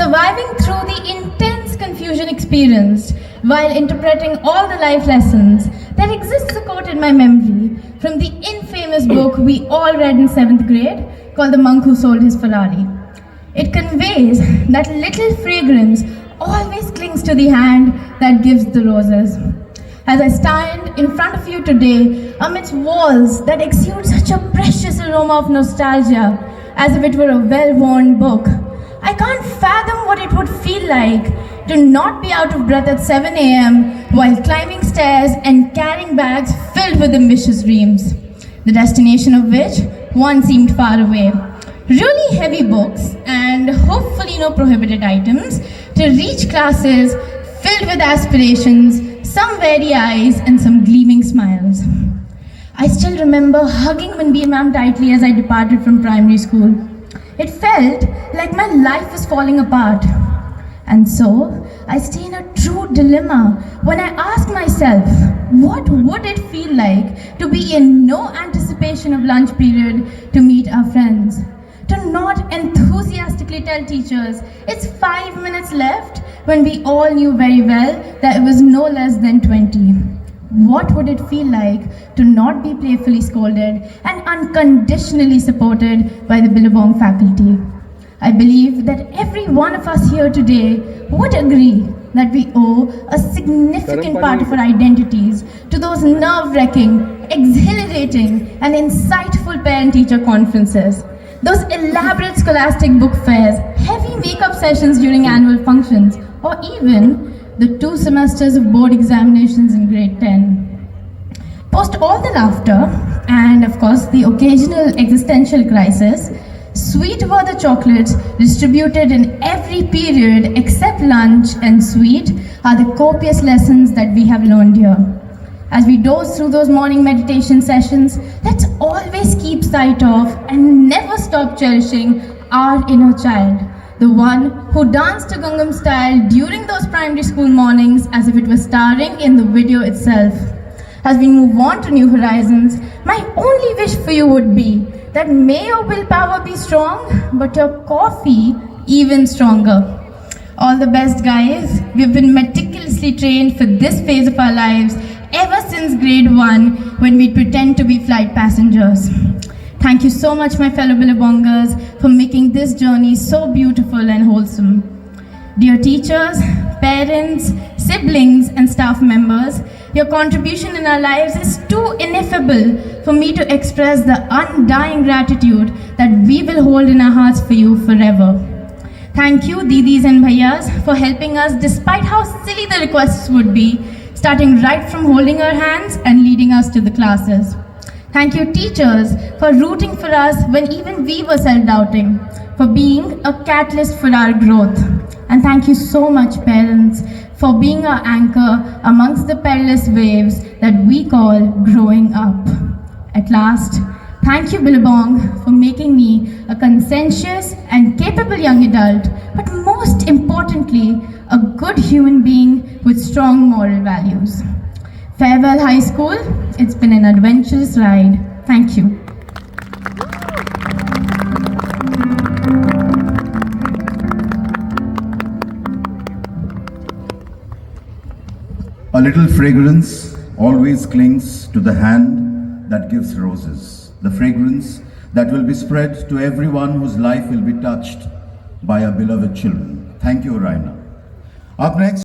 surviving through the intense confusion experienced while interpreting all the life lessons, there exists a quote in my memory from the infamous book we all read in 7th grade called The Monk Who Sold His Ferrari. It conveys that little fragrance always clings to the hand that gives the roses. As I stand in front of you today amidst walls that exude such a precious aroma of nostalgia, as if it were a well-worn book, I can't fathom what it would feel like to not be out of breath at 7 a.m. while climbing stairs and carrying bags filled with ambitious dreams, the destination of which once seemed far away. Really heavy books and hopefully no prohibited items to reach classes filled with aspirations, some weary eyes and some gleaming smiles. I still remember hugging Manbir ma'am tightly as I departed from primary school. It felt like my life was falling apart. And so, I stay in a true dilemma when I ask myself, what would it feel like to be in no anticipation of lunch period to meet our friends? To not enthusiastically tell teachers it's 5 minutes left when we all knew very well that it was no less than 20. What would it feel like to not be playfully scolded and unconditionally supported by the Billabong faculty? I believe that every one of us here today would agree that we owe a significant part of our identities to those nerve-wracking, exhilarating, and insightful parent-teacher conferences, those elaborate scholastic book fairs, heavy makeup sessions during annual functions, or even the 2 semesters of board examinations in grade 10. Post all the laughter, and of course the occasional existential crisis, sweet were the chocolates distributed in every period except lunch, and sweet are the copious lessons that we have learned here. As we doze through those morning meditation sessions, let's always keep sight of and never stop cherishing our inner child, the one who danced to Gangnam Style during those primary school mornings as if it was starring in the video itself. As we move on to new horizons, my only wish for you would be that may your willpower be strong, but your coffee even stronger. All the best, guys. We've been meticulously trained for this phase of our lives ever since grade 1 when we pretend to be flight passengers. Thank you so much, my fellow Billabongers, for making this journey so beautiful and wholesome. Dear teachers, parents, siblings, and staff members, your contribution in our lives is too ineffable for me to express the undying gratitude that we will hold in our hearts for you forever. Thank you, Didis and Bhaiyas, for helping us despite how silly the requests would be, starting right from holding our hands and leading us to the classes. Thank you, teachers, for rooting for us when even we were self-doubting, for being a catalyst for our growth. And thank you so much, parents, for being our anchor amongst the perilous waves that we call growing up. At last, thank you, Billabong, for making me a conscientious and capable young adult, but most importantly, a good human being with strong moral values. Farewell, high school. It's been an adventurous ride. Thank you. A little fragrance always clings to the hand that gives roses. The fragrance that will be spread to everyone whose life will be touched by our beloved children. Thank you, Raina. Up next.